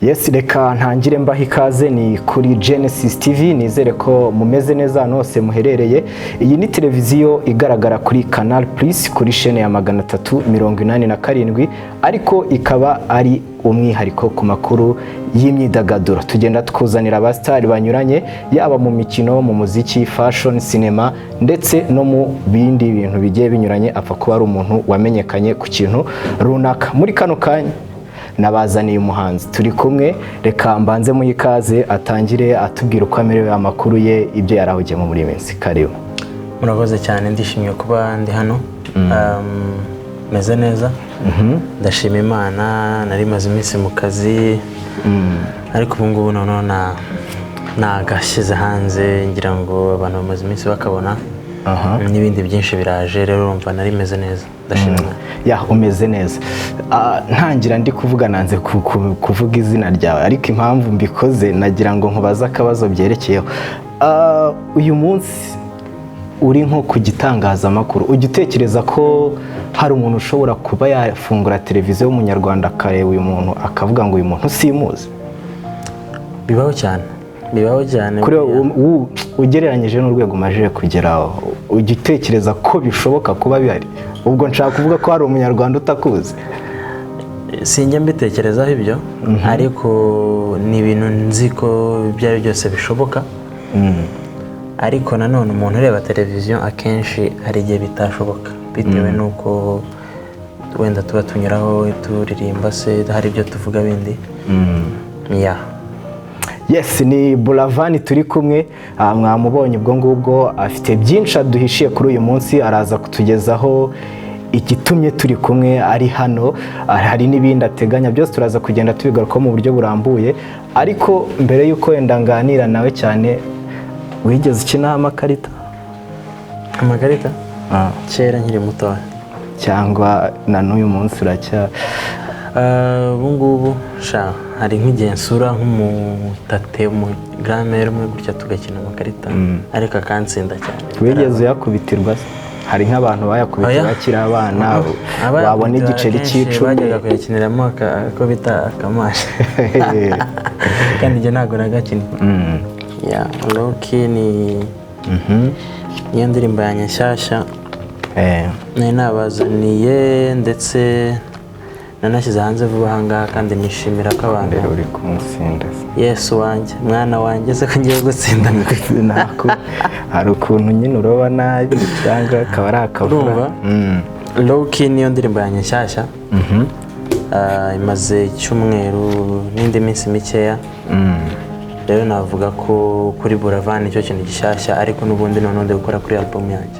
Yes, reka ntangire mbaha ikaze ni kuri Genesis TV, nizere ko mumeze neza hano hose muherereye. Iyi ni televiziyo igaragara kuri Canal Plus kuri chaîne ya 387, ariko ikaba ari umwihariko ku makuru y'imyidagaduro. Tugenda tukuzanira abastari banyuranye, yaba mu mikino, mu muziki, fashion, cinema ndetse no mu bindi bintu bigiye binyuranye. Apfa kuba ari umuntu wamenyekanye ku kintu runaka. Muri kano kanya nabazaniye umuhanzi turi kumwe, reka mbanze mu ikaze atangire atubwira uko amerewe, amakuru ye, ibyo yarahugiyemo muri minsi. Karibu. Murakoze cyane, ndishimiye kuba ndi hano. Meze neza, ndashima Imana. Nari maze iminsi mu kazi, ariko ubu ngubu noneho nagashyize hanze, ngira ngo abantu bamaze iminsi bakabona. N'ibindi byinshi biraje, rero urumva nari meze neza, ndashima Imana. Ya, umeze neza. Ntangira ndi kuvuga nanze kuvuga izina ryawe, ariko impamvu mbikoze nagira ngo nkubaze akabazo byerekeyeho. Uyu munsi uri nko ku gitangazamakuru, ujya utekereza ko hari umuntu ushobora kuba yafungura televiziyo y'umunyarwanda akareba uyu muntu akavuga ngo uyu muntu simuzi? Bibaho cyane, bibaho cyane. Kuri ugereranyije n'urwego umajije kugeraho, ujya utekereza ko bishoboka kuba bihari? Ubwo nshaka kuvuga ko hari umunyarwanda utakuzi. Sinjya mbitekerezaho ibyo, ariko ni ibintu nzi ko ibyo ari byose bishoboka. Ariko nanone umuntu ureba televiziyo akenshi hari igihe bitashoboka, bitewe n'uko wenda tuba tunyuraho turirimba, se hari ibyo tuvuga bindi. Yes, ni Buravan turi kumwe. Mwamubonye ubwo ngubwo, afite byinshi aduhishiye kuri uyu munsi. Araza kutugezaho igitumye turi kumwe ari hano, hari n'ibindi ateganya, byose turaza kugenda tubigarukaho mu buryo burambuye. Ariko mbere y'uko wenda nganira nawe cyane, wigeze ukina amakarita? Amakarita? Kera nkiri mutoya. Cyangwa na n'uyu munsi uracya? Ubu ngubu hari nk'igihe nsura nk'umutate, umugramere umwe gutya tugakina amakarita, ariko akantsinda cyane. Wigeze uyakubitirwa se? Hari nk'abantu bayakubita bakiri abana, wabona igiceri cy'icumi bajyaga kuyakiniramo ako bita akamashi, kandi njye ntabwo nagakinnye. Loki niyo ndirimbo yanjye nshyashya nari nabazaniye, ndetse nanashyize hanze vuba aha ngaha, kandi nishimira ko abantu uri kumutsinda. Yesu wanjye, mwana wanjye, se ko ngiye gutsinda nako hari ukuntu nyine uroba nabi cyangwa akaba ari akavura. Loki niyo ndirimbo yanjye nshyashya, imaze icyumweru n'indi minsi mikeya. Rero navuga ko kuri Buravan icyo kintu gishyashya, ariko n'ubundi noneho ndi gukora kuri album yanjye.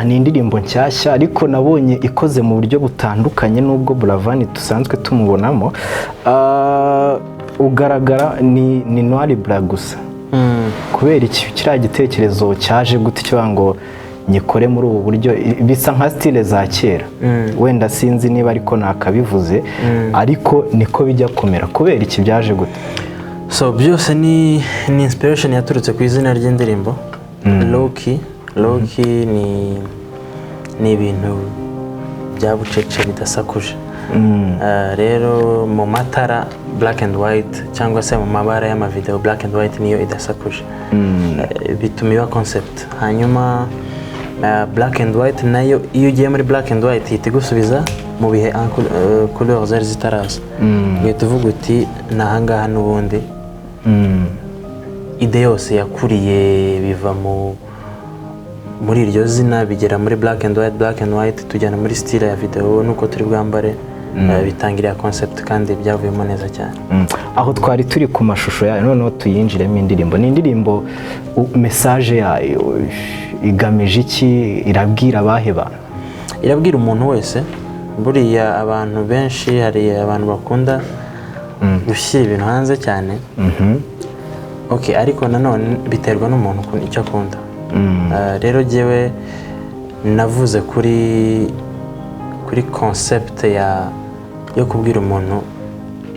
Ni indirimbo nshyashya, ariko nabonye ikoze mu buryo butandukanye n'ubwo Buravan dusanzwe tumubonamo. Ugaragara ni noir blanc gusa. Kubera iki kiriya gitekerezo cyaje gute cyo ngo nyikore muri ubu buryo? Bisa nka style za kera, wenda sinzi niba ariko nakabivuze, ariko niko bijya kumera. Kubera iki byaje gute? So byose ni inspiration yaturutse ku izina ry'indirimbo. Loki ni ibintu bya bucece bidasakuje. Rero mu matara black and white, cyangwa se mu mabara y'amavideo black and white niyo idasakuje, bituma iba concept. Hanyuma black and white nayo, iyo ugiye muri black and white ihita igusubiza mu bihe couleur zari zitaraza. Uhita uvuga uti nahangaha n'ubundi. Ide yose yakuriye biva muri iryo zina, bigera muri black and white, tujyana muri style ya video nuko turi bwambare, bitangirira concept, kandi byavuyemo neza cyane. Aho twari turi ku mashusho yayo, noneho tuyinjiremo indirimbo. Ni indirimbo, message yayo igamije iki? Irabwira abahe bantu? Irabwira umuntu wese. Buriya abantu benshi, hari abantu bakunda gushyira ibintu hanze cyane. Ariko nanone biterwa n'umuntu icyo akunda. Rero jyewe navuze kuri concept yo kubwira umuntu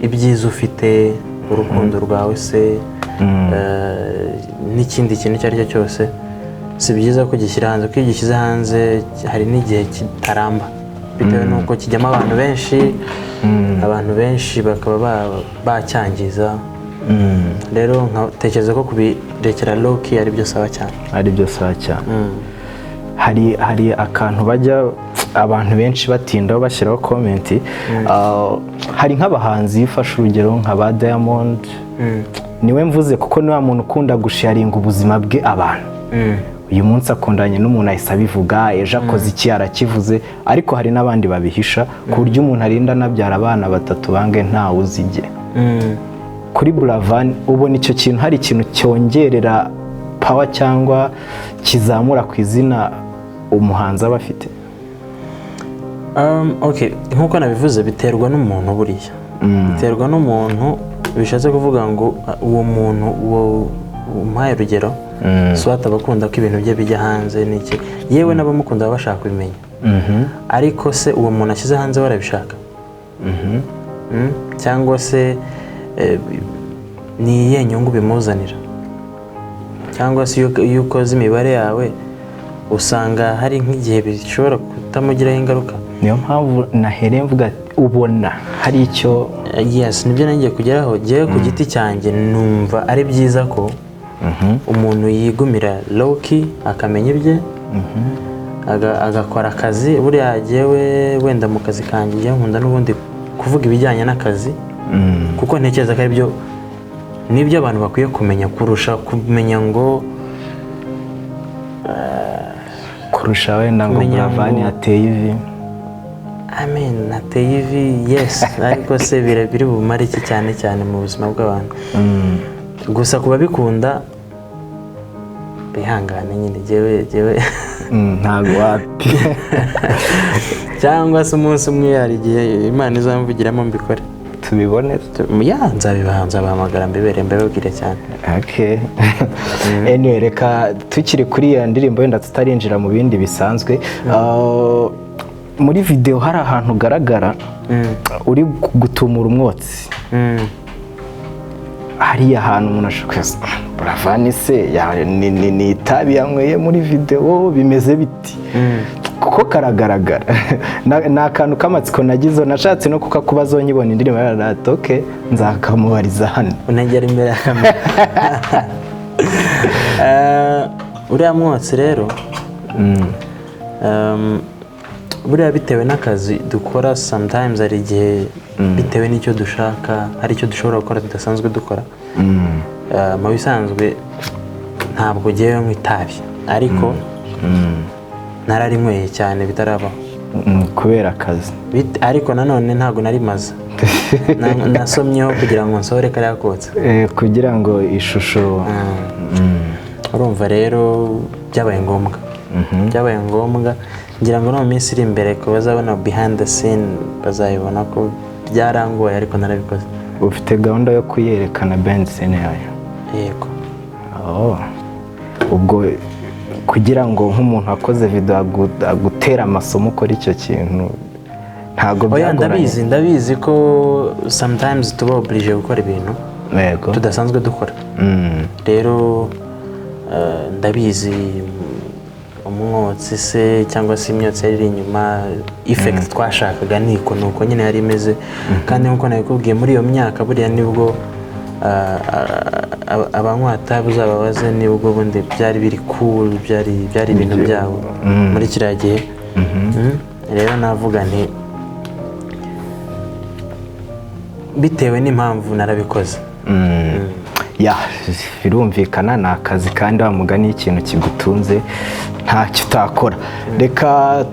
ibyiza ufite, urukundo rwawe se, n'ikindi kintu icyo ari cyo cyose. Si byiza ko gishyira hanze, kuko iyo gishyize hanze hari n'igihe kitaramba. bitewe n'uko kijyamo abantu benshi bakaba bacyangiza. Rero nkatekereza ko kubirekera loki ari byo sawa cyane. Hari akantu bajya abantu benshi batindaho bashyiraho komenti. Hari nk'abahanzi yifashe urugero nka ba Diamond, niwe mvuze kuko niwa muntu ukunda gusharinga ubuzima bwe abantu. Uyu munsi akundanye n'umuntu ahise abivuga, ejo akoze iki arakivuze, ariko hari n'abandi babihisha ku buryo umuntu arinda anabyara abana 3 bange ntawe uzige. Kuri Buravan ubona icyo kintu hari ikintu cyongerera power cyangwa kizamura ku izina umuhanzi aba afite? Okay, nkuko nabivuze biterwa n'umuntu buriya. Biterwa n'umuntu, bishatse kuvuga ngo uwo muntu umpaye urugero swata bakunda ko ibintu bye bijya hanze n'iki, yewe n'abamukunda bashaka kubimenya. Ariko se uwo muntu ashyize hanze warabishaka? Cyangwa se ni iyihe nyungu bimuzanira? Cyangwa se iyo ukoze imibare yawe usanga hari nk'igihe bishobora kutamugiraho ingaruka. Niyo mpamvu nahereye mvuga ubona hari icyo. Yes, nibyo nangiye kugeraho. Jewe ku giti cyanjye numva ari byiza ko umuntu yigumira low-key akamenya ibye, agakora akazi. Buriya jewe wenda mu kazi kanjye nkunda n'ubundi kuvuga ibijyanye n'akazi, kuko ntekereza ko ari byo nibyo abantu bakwiye kumenya kurusha kumenya ngo kurusha wenda ngo Buravan ateye ivi. Amen, ateye ivi, yes. Ariko se biri bumare iki cyane mu buzima bw'abantu? Gusa kuba bikunda bihangane nyine jewe ntago wapi. Cyangwa se umunsi umwe hari igihe Imana izamvugiramo mbikore tubibone. Nzabahamagara mbibabwire cyane. Okay. Anyway, reka tukiri kuri ya ndirimbo wenda tutarinjira mu bindi bisanzwe. Muri video hari ahantu ugaragara uri gutumura umwotsi. Hariya ahantu umuntu ashobora Buravan se ni itabi yanyweye muri video bimeze biti? Kuko karagaragara. Ni akantu k'amatsiko nagize, nashatse no kukakubaza nyibona indirimbo yararata. Okay, nzakamubariza hano. Unagera imbere ya kamera. Uriya mwotsi rero buriya bitewe n'akazi dukora, sometimes hari igihe bitewe n'icyo dushaka hari icyo dushobora gukora tudasanzwe dukora. Mu bisanzwe ntabwo ngewe nywa itabi, ariko nararinyweye cyane bitarabaho kubera akazi. Ariko nanone ntabwo narimaze. Nasomyeho kugira ngo nsohore kariya kotsa, kugira ngo ishusho. Urumva rero byabaye ngombwa ngira ngo no mu minsi iri imbere ko bazabona behind the scene bazayibona ko byarangoye, ariko narabikoze. Ufite gahunda yo kuyerekana behind the scene yayo? Yego. Ubwo kugira ngo nk'umuntu akoze video agutera amasomo ukora icyo kintu ntago byagoranye? Ndabizi ko sometimes tuba oblige gukora ibintu tudasanzwe dukora. Rero ndabizi umwotsi se cyangwa se imyotsi yari inyuma, effect twashakaga nuko nyine yari imeze. Kandi nkuko nabikubwiye muri iyo myaka buriya nibwo abanywa itabi uzababaze nibwo bundi byari biri cool, byari ibintu byabo muri kiriya gihe. Rero navuga nti bitewe n'impamvu narabikoze. Birumvikana ni akazi kandi wa mugani ikintu kigutunze ntacyo utakora. Reka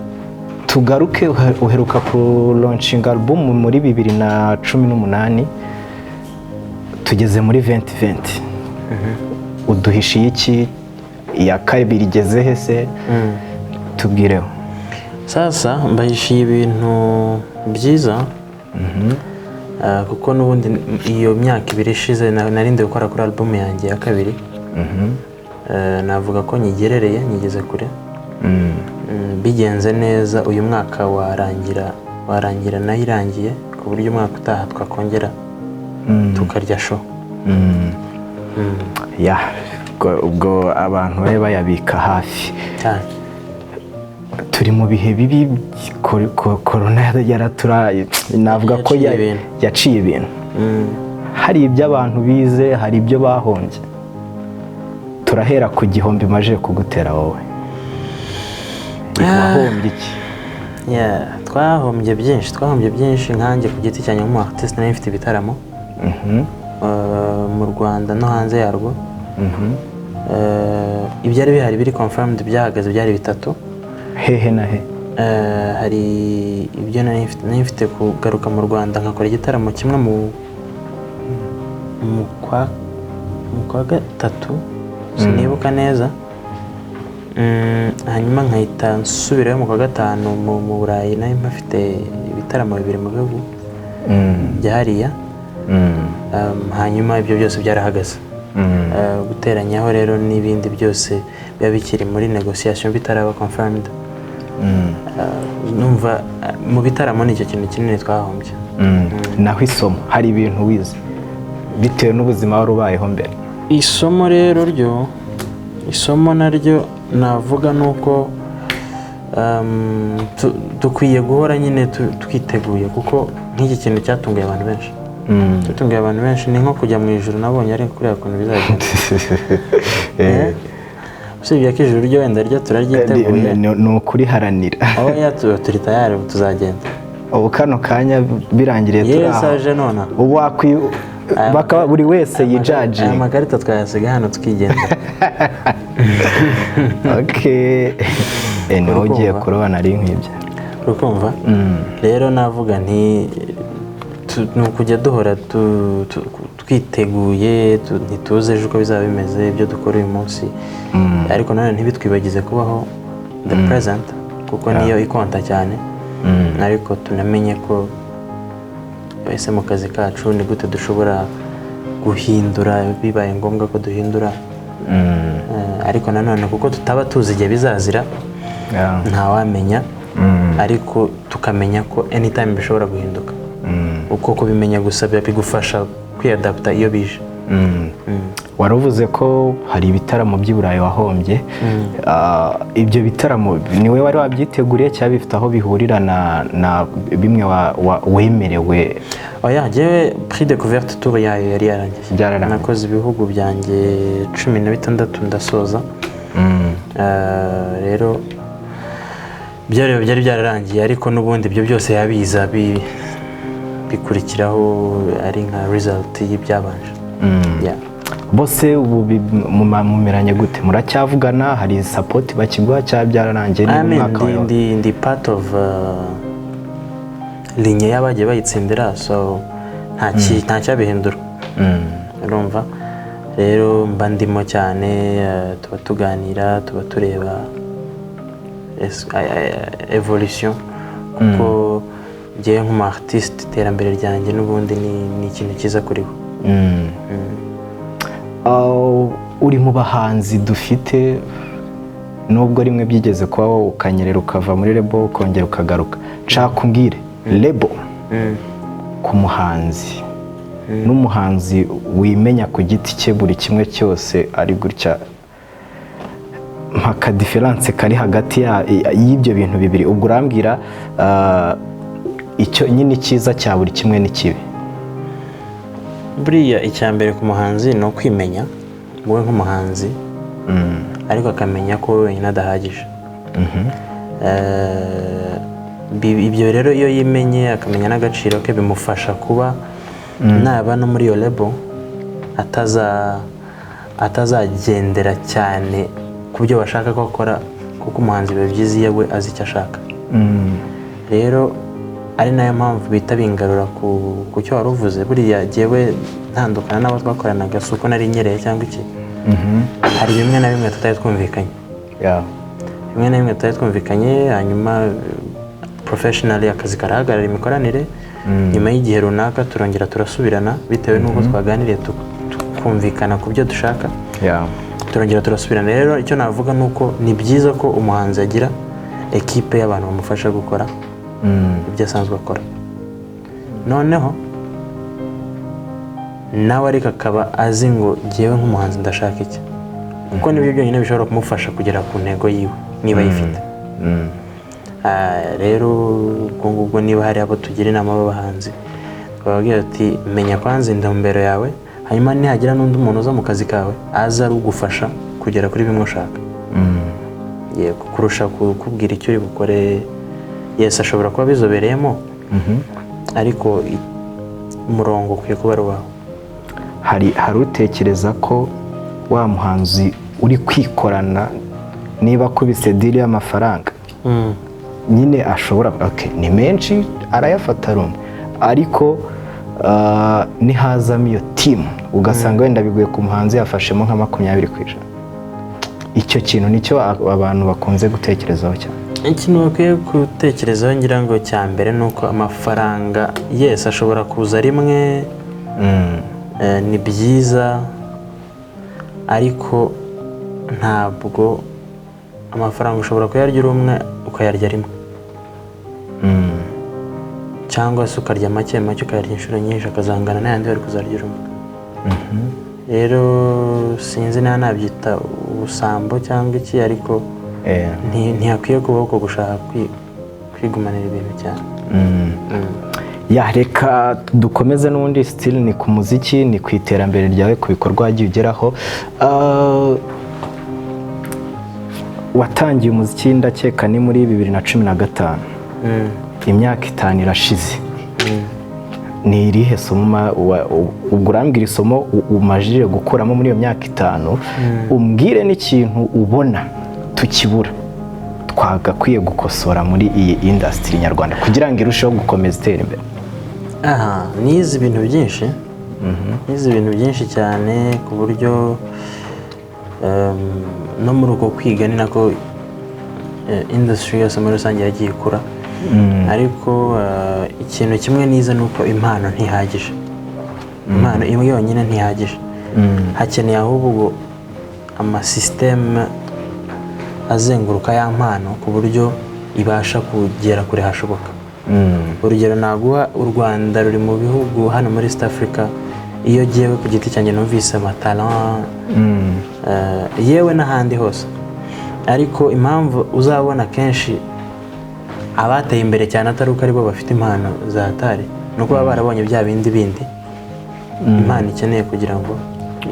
tugaruke, uheruka ku launching album muri 2018, tugeze muri 2020. Uduhishiye iki? Iya kabiri igeze he se? Tubwireho. Sasa mbahishiye ibintu byiza, kuko n'ubundi iyo myaka 2 ishize narinde gukora kuri album yanjye ya kabiri. Navuga ko nyigeze kure. Bigenze neza uyu mwaka warangira nayirangiye, ku buryo umwaka utaha twakongera tukarya show. Ubwo abantu baye bayabika hafi. turi mu bihe bibi, korona yaraturaye, navuga ko yaciye ibintu. Hari ibyo abantu bize, hari ibyo bahombye. Turahera ku gihombo imaze kugutera wowe. Wahombye iki? Twahombye byinshi nkanjye ku giti cyanjye nk'umu artiste nari mfite ibitaramo mu Rwanda no hanze yarwo. Ibyari bihari biri confirmed byahagaze byari 3. Hehe na he? Hari ibyo nari mfite kugaruka mu Rwanda nkakora igitaramo kimwe mu kwa gatatu sinibuka neza, hanyuma nkahita nsubirayo mu kwa gatanu mu Burayi nari mpafite ibitaramo 2 mu bihugu bya hariya. Hanyuma ibyo byose byarahagaze. Guteranyaho rero n'ibindi byose biba bikiri muri negotiation bitaraba confirmed. Numva mu bitaramo nicyo kintu kinini twahombye. Naho isomo, hari ibintu wize bitewe n'ubuzima wari ubayeho mbere? Isomo naryo navuga nuko dukwiye guhora nyine twiteguye, kuko nk'iki kintu cyatunguye abantu benshi. Ni nko kujya mu ijuru, nabonye ari kureba ukuntu bizagenda. Usibye ko ijuru ryo wenda ryo turaryiteguye, ni ukuriharanira. Turi tayari, tuzagenda. Ubu kano kanya birangiriye turaje nona. Ubu bakaba buri wese yijaji. Amakarita twayasiga hano tukigenda. Okay. Niho ugiye kuroba nari nk'ibyo. Urukumva? Rero navuga nti ni ukujya duhora twiteguye, ntituze ejo uko bizaba bimeze ibyo dukora uyu munsi, ariko nanone ntibitwibagize kubaho the present, kuko niyo ikonta cyane. Ariko tunamenye ko ese mu kazi kacu ni gute dushobora guhindura bibaye ngombwa ko duhindura. Ariko nanone kuko tutaba tuzi igihe bizazira, ntawamenya, ariko tukamenya ko anytime bishobora guhinduka. Uko kubimenya gusa bigufasha kwiadapta iyo bije. Waravuze ko hari ibitaramo by'i Burayi wahombye. Ibyo bitaramo niwe wari wabyiteguriye cyangwa bifite aho bihurira na bimwe wemerewe? Oya, jewe prix de couverte tour yayo yari yarangiye. Nakoze ibihugu byanjye 16 ndasoza. Rero byari byararangiye, ariko n'ubundi ibyo byose yabiza bikurikiraho ari nka result y'ibyabanje. Bose ubu mumeranye gute? Muracyavugana? Hari support bakiguha cyangwa byararangiye n'umwaka wawe? Ndi part of ligne y'abagiye bayitsindira, so nta cyabihindura. Urumva? Rero mba ndimo cyane, tuba tuganira, tuba tureba evolution, kuko njyewe nk'umu artiste iterambere ryanjye n'ubundi ni ikintu cyiza kuri bo. Uri mu bahanzi dufite, nubwo rimwe byigeze kuba wowe ukanyerera ukava muri lebo ukongera ukagaruka, nshaka umbwire lebo ku muhanzi n'umuhanzi wimenya ku giti cye buri kimwe cyose ari gutya, mpaka diferanse kari hagati y'ibyo bintu bibiri. Ubwo urambwira icyo nyine cyiza cya buri kimwe n'ikibi. Buriya icyambere ku muhanzi ni ukwimenya wowe nk'umuhanzi, ariko akamenya ko wowe wenyine adahagije. Ibyo rero iyo yimenye akamenya n'agaciro ke, bimufasha kuba naba no muri iyo lebo atazagendera cyane ku byo bashaka ko akora, kuko umuhanzi biba byiza iyo we azi icyo ashaka. Rero ari nayo mpamvu bita bingarura ku cyo wari uvuze. Buriya jyewe ntandukana n'abo twakoranaga, si uko nari nyereye cyangwa iki. Hari bimwe na bimwe tutari twumvikanye, hanyuma professionally akazi karahagarara, imikoranire. Nyuma y'igihe runaka turongera turasubirana bitewe n'uko twaganiriye tukumvikana ku byo dushaka. Turongera turasubirana. Rero icyo navuga ni uko ni byiza ko umuhanzi agira ekipe y'abantu bamufasha gukora ibyo asanzwe akora, noneho nawe ariko akaba azi ngo jyewe nk'umuhanzi ndashaka iki, kuko nibyo byonyine bishobora kumufasha kugera ku ntego yiwe niba yifite. rero ubwo niba hari abo tugira inama b'abahanzi twababwira ati menya kwanza intumbero yawe, hanyuma nihagira n'undi muntu uza mu kazi kawe aza ari ugufasha kugera kuri bimwe ushaka. Yego, kurusha kukubwira icyo uri bukore. Yes, ashobora kuba bizobereyemo, ariko umurongo ukwiye kuba ari uwawe. Hari utekereza ko wa muhanzi uri kwikorana niba akubise diri y'amafaranga nyine ashobora ni menshi arayafata rumwe, ariko nihazamo iyo timu ugasanga wenda biguye ku muhanzi yafashemo nka 20%. Icyo kintu nicyo abantu bakunze gutekerezaho cyane. Ikintu bakwiye gutekerezaho ngira ngo cya mbere ni uko amafaranga yes ashobora kuza rimwe, ni byiza, ariko ntabwo amafaranga ushobora kuyarya uri umwe ukayarya rimwe, cyangwa se ukarya make make ukayarya inshuro nyinshi akazangana n'ayandi wari kuzarya uri umwe. Rero sinzi niba nabyita ubusambo cyangwa iki, ariko ntihakwiye kubaho ko gushaka kwigumanira ibintu cyane. Reka dukomeze n'ubundi still ni ku muziki, ni ku iterambere ryawe, ku bikorwa wagiye ugeraho. Watangiye umuziki ndakeka ni muri 2015, imyaka 5 irashize. Ni irihe somo ubwo urambwira isomo umajije gukuramo muri iyo myaka 5, umbwire n'ikintu ubona tukibura twagakwiye gukosora muri iyi industry nyarwanda kugira ngo irusheho gukomeza itera imbere? Nize ibintu byinshi, nize ibintu byinshi cyane ku buryo no muri uko kwiga ni nako industry yose muri rusange yagiye ikura. Ariko ikintu kimwe nize ni uko impano ntihagije, impano imwe yonyine ntihagije, hakeneye ahubwo amasystem azenguruka ya mpano ku buryo ibasha kugera kure hashoboka. Urugero naguha, u Rwanda ruri mu bihugu hano muri East Africa, iyo giyewe ku giti cyanjye numvise amatalent yewe n'ahandi hose, ariko impamvu uzabona kenshi abateye imbere cyane atari uko aribo bafite impano za hatari, nuko baba barabonye bya bindi impano ikeneye kugira ngo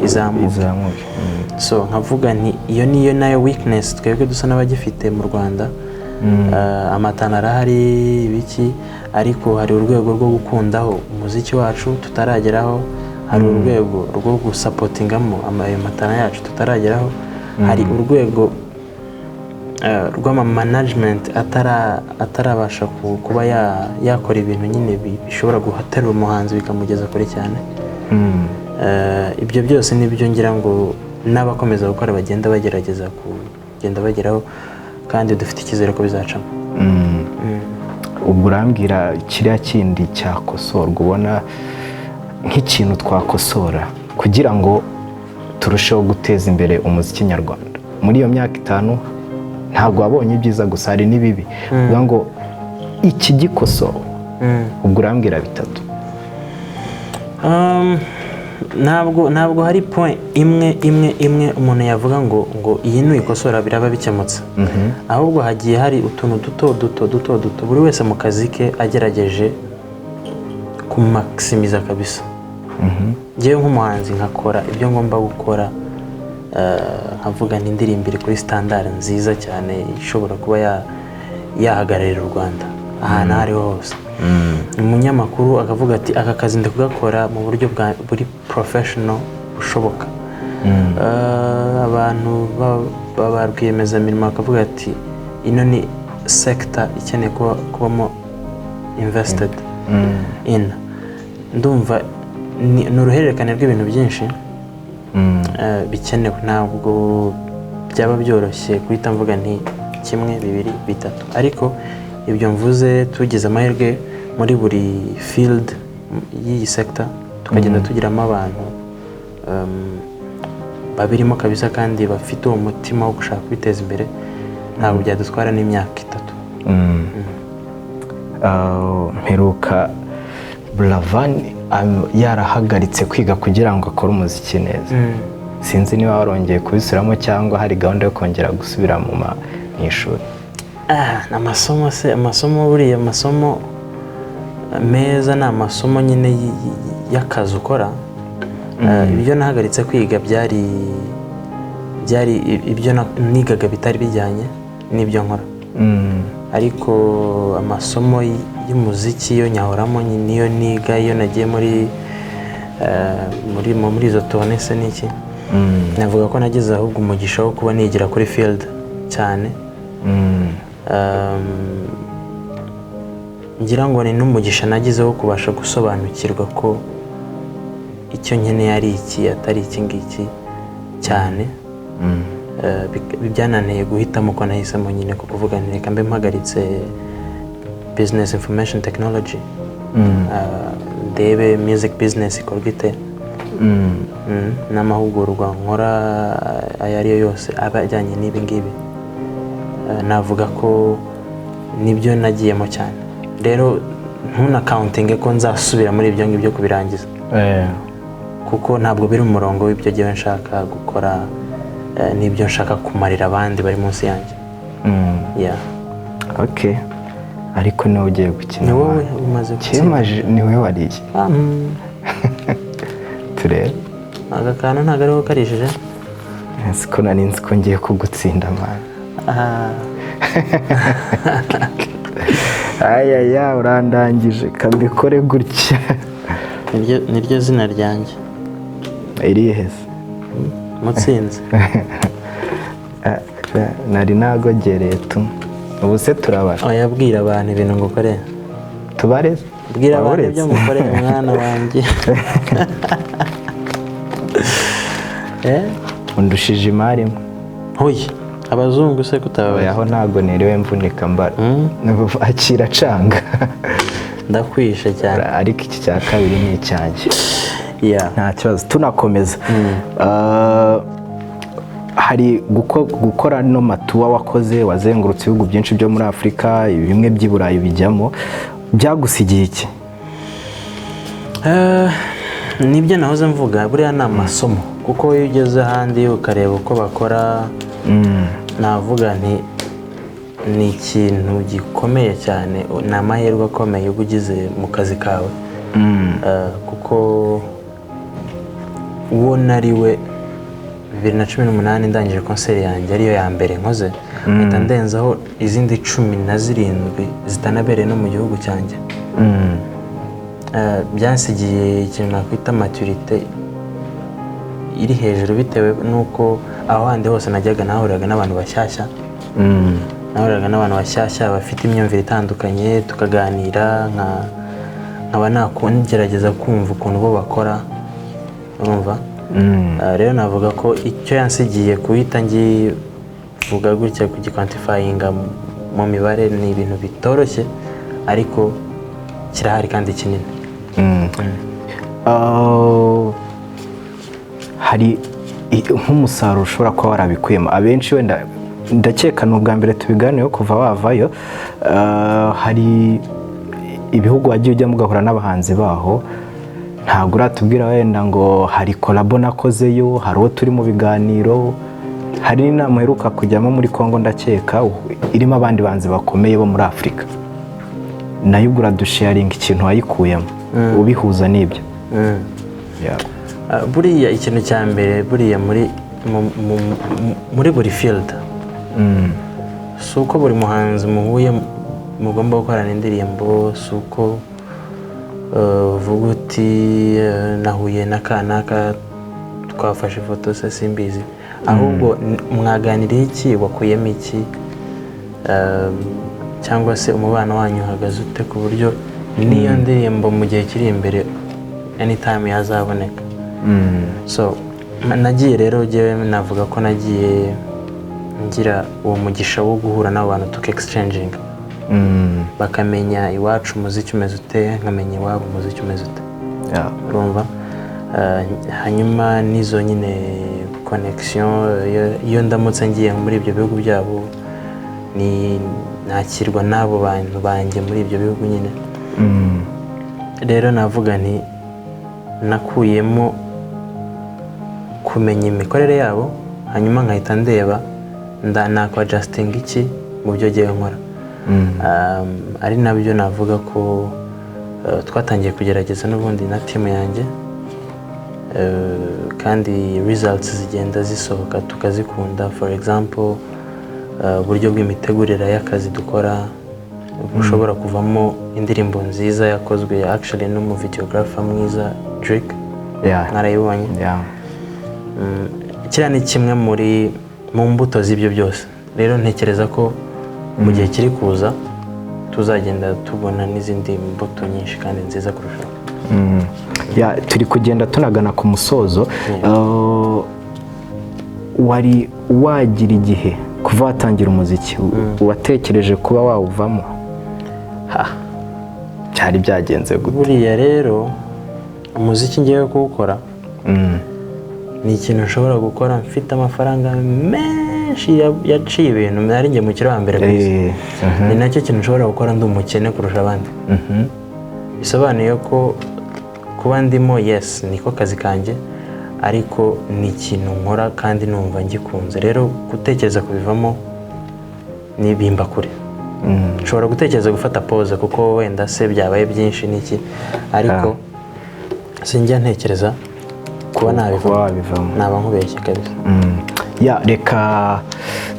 izamuke. So nkavuga nti iyo niyo nayo weakness twebwe dusa n'abagifite mu Rwanda. Amatana arahari ibiki, ariko hari urwego rwo gukundaho umuziki wacu tutarageraho, hari urwego rwo gusapotingamo ayo matana yacu tutarageraho, hari urwego rw'ama-management atarabasha kuba yakora ibintu nyine bishobora guhaterura umuhanzi bikamugeza kure cyane. Ibyo byose nibyo ngira ngo n'abakomeza gukora bagenda bagerageza kugenda bageraho, kandi dufite icyizere ko bizacamo. Ubwo urambwira kiriya kindi cyakosorwa, ubona nk'ikintu twakosora kugira ngo turusheho guteza imbere umuziki nyarwanda muri iyo myaka 5? Ntabwo wabonye ibyiza gusa, hari n'ibibi. Uvuga ngo iki gikosowe, ubwo urambwira 3. Ntabwo hari point imwe umuntu yavuga ngo iyi nuyikosora biraba bikemutse. Ahubwo hagiye hari utuntu duto buri wese mu kazi ke agerageje kumaximiza kabisa. Njyewe nk'umuhanzi nkakora ibyo ngomba gukora, nkavuga n'indirimbo iri kuri standard nziza cyane ishobora kuba yahagararira u Rwanda ahantu aho ariho hose. Umunyamakuru akavuga ati aka kazi ndakugakora mu buryo buri professional bushoboka. Abantu baba rwiyemezamirimo bakavuga ati ino ni sector ikeneye kubamo invested in. Ndumva ni uruhererekane rw'ibintu byinshi bikenewe. Ntabwo byaba byoroshye guhita mvuga nti 1, 2, 3, ariko ibyo mvuze tugize amahirwe muri buri field y'iyi sector tukagenda tugiramo abantu babirimo kabisa kandi bafite uwo mutima wo gushaka kwiteza imbere, ntabwo byadutwara n'imyaka 3. Mperuka Buravan yarahagaritse kwiga kugira ngo akore umuziki neza. Sinzi niba warongeye kubisubiramo cyangwa hari gahunda yo kongera gusubira mu ishuri. amasomo buriya amasomo meza ni amasomo nyine y'akazi ukora. Ibyo nahagaritse kwiga byari ibyo nigaga bitari bijyanye n'ibyo nkora. Ariko amasomo y'umuziki yo nyahoramo niyo niga, iyo nagiye muri izo tone se n'iki. Navuga ko nagize ahubwo umugisha wo kuba nigira kuri field cyane. Ngira ngo ni n'umugisha nagize wo kubasha gusobanukirwa ko icyo nkeneye ari iki atari iki ngiki cyane. Byananiye guhitamo ko nahisemo nyine ko kuvuga nti reka mbe mpagaritse business information technology, ndebe music business ikorwa ite. N'amahugurwa nkora ayo ariyo yose aba ajyanye n'ibi ngibi, navuga ko nibyo nagiyemo cyane. Rero ntunakauntinge ko nzasubira muri ibyo ngibyo kubirangiza, kuko ntabwo biri mu murongo w'ibyo gihe nshaka gukora n'ibyo nshaka kumarira abandi bari munsi yanjye. Okay, ariko niwe ugiye gukina. Ni wowe umaze gukina. Ni wowe wariye. Turebe. Aka kantu ntabwo ariho karishije. Siko nari nzi ko ngiye kugutsinda mwana. Ayaya, urandangije, kabikore gutya. Niryo zina ryanjye. Irihe se? Mutsinzi. Nari nagogereye tu. Ubu se turabara. Oya, bwira abantu ibintu ngukore. Tubare? Bwira abantu ibyo ngukore mwana wanjye. Undushije imari imwe. Hoye, abazungu se kutababaye. Aho ntago niriwe mvunika mbara. Akira canga. Ndakwishe cyane. Ariko iki cya kabiri ni icyanjye. Nta kibazo, tunakomeza. Hari gukora no matuwa wakoze, wazengurutse ibihugu byinshi byo muri Afurika, bimwe by'i Burayi bijyamo, byagusigiye iki? Nibyo nahoze mvuga, buriya ni amasomo, kuko iyo ugeze ahandi ukareba uko bakora, navuga ni ikintu gikomeye cyane, ni amahirwe akomeye uba ugize mu kazi kawe. Kuko uwo nariwe 2018 ndangije konseri yanjye ariyo ya mbere nkoze, mpita ndenzaho izindi 17 zitanabereye no mu gihugu cyanjye. Byansigiye ikintu nakwita maturité iri hejuru, bitewe nuko aho handi hose najyaga nahuriraga n'abantu bashyashya. Nahuriraga n'abantu bashyashya bafite imyumvire itandukanye, tukaganira, nkaba nagerageza kumva ukuntu bo bakora, urumva. Rero navuga ko icyo yansigiye kuhita ngivuga gutya kugikwantifayinga mu mibare ni ibintu bitoroshye, ariko kirahari kandi kinini. Hari nk'umusaruro ushobora kuba warabikuyemo. Abenshi wenda ndakeka ni ubwa mbere tubiganiyeho kuva wavayo. Hari ibihugu wagiye ujya mugahura n'abahanzi baho, ntabwo uratubwira wenda ngo hari kolabo nakozeyo, hari uwo turi mu biganiro, hari n'inama uheruka kujyamo muri Congo ndakeka irimo abandi bahanzi bakomeye bo muri Afurika, nayo ubwo uradusharinga ikintu wayikuyemo ubihuza n'ibyo. Buriya ikintu cya mbere, buriya muri buri field, si uko buri muhanzi muhuye mugomba gukorana indirimbo, si uko uvuga uti nahuye n'akanaka twafashe ifoto se simbizi, ahubwo mwaganiriye iki, wakuyemo iki, cyangwa se umubano wanyu uhagaze ute, ku buryo n'iyo ndirimbo mu gihe kiri imbere anytime yazaboneka. So nagiye rero jyewe navuga ko nagiye ngira uwo mugisha wo guhura n'abo bantu tuke-exchanging, bakamenya iwacu umuziki umeze ute, nkamenya iwabo umuziki umeze ute, urumva. Hanyuma n'izo nyine connection, iyo ndamutse ngiye muri ibyo bihugu byabo, nakirwa n'abo bantu banjye muri ibyo bihugu nyine. Rero navuga nti nakuyemo kumenya imikorere yabo, hanyuma nkahita ndeba nakwa adjusting iki mu byo ngiye nkora. Ari nabyo navuga ko twatangiye kugerageza n'ubundi na timu yanjye, kandi results zigenda zisohoka tukazikunda. For example, uburyo bw'imitegurire y'akazi dukora bushobora kuvamo indirimbo nziza yakozwe actually n'umuvideographer mwiza Drake, narayibonye. Kiriya ni kimwe mu mbuto z'ibyo byose. Rero ntekereza ko mu gihe kiri kuza tuzagenda tubona n'izindi mbuto nyinshi kandi nziza kurushaho. Turi kugenda tunagana ku musozo. Wari wagira igihe kuva watangira umuziki watekereje kuba wawuvamo? Cyari byagenze gute? Buriya rero umuziki ngiye kuwukora ni ikintu nshobora gukora mfite amafaranga menshi yaciye ibintu nari njye mu kiro hambere ku isi. Ni nacyo kintu nshobora gukora ndi umukene kurusha abandi. Bisobanuye ko kuba ndimo yes niko kazi kanjye, ariko ni ikintu nkora kandi numva ngikunze. Rero gutekereza kubivamo nibimba kure. Nshobora gutekereza gufata pause kuko wenda se byabaye byinshi niki, ariko sinjya ntekereza kuba nabivamo. Naba nkubeshye kabisa. Reka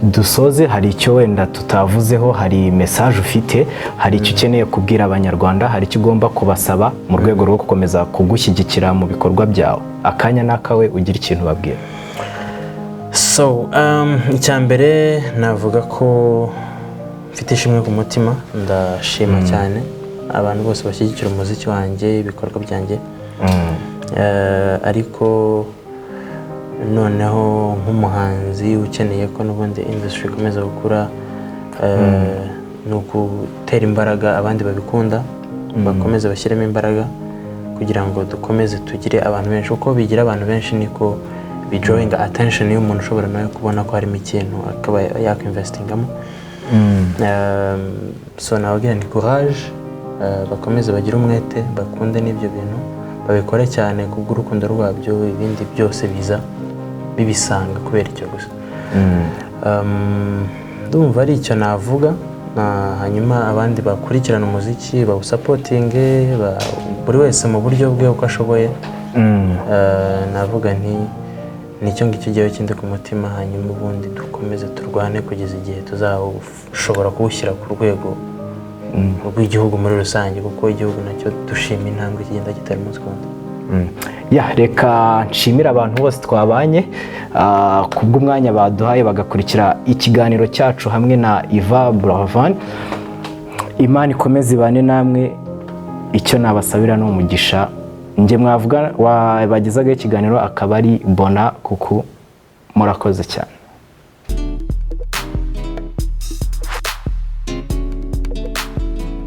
dusoze. Hari icyo wenda tutavuzeho, hari message ufite, hari icyo ukeneye kubwira abanyarwanda, hari icyo ugomba kubasaba mu rwego rwo gukomeza kugushyigikira mu bikorwa byawe. Akanya n'akawe ugira ikintu babwira. So icyambere navuga ko mfite ishimwe ku mutima. Ndashima cyane abantu bose bashyigikira umuziki wanjye, ibikorwa byanjye. Ariko noneho nk'umuhanzi ukeneye ko n'ubundi industry ikomeza gukura, ni ugutera imbaraga abandi babikunda, bakomeze bashyiremo imbaraga kugira ngo dukomeze tugire abantu benshi. Uko bigira abantu benshi niko bidrawing attention y'umuntu ushobora nawe kubona ko harimo ikintu akaba yakwinvestingamo. So nababwira ni courage, bakomeze bagire umwete, bakunde n'ibyo bintu, babikore cyane kubw'urukundo rwabyo. Ibindi byose biza bibisanga kubera icyo gusa. Ndumva ari icyo navuga. Hanyuma abandi bakurikirana umuziki bawusapotinge, buri wese mu buryo bwe uko ashoboye. Navuga nti nicyo ngicyo gihe kindi ku mutima. Hanyuma ubundi dukomeze turwane kugeza igihe tuzashobora kuwushyira ku rwego rw'igihugu muri rusange, kuko igihugu nacyo dushima intambwe kigenda gitera umunsi ku wundi. Reka nshimira abantu bose twabanye kubw'umwanya baduhaye bagakurikira ikiganiro cyacu hamwe na Yvan Buravan. Imana ikomeze ibane namwe. Icyo nabasabira ni umugisha. Njye mwavuga wabagezagaho ikiganiro akaba ari Bona kuko murakoze cyane.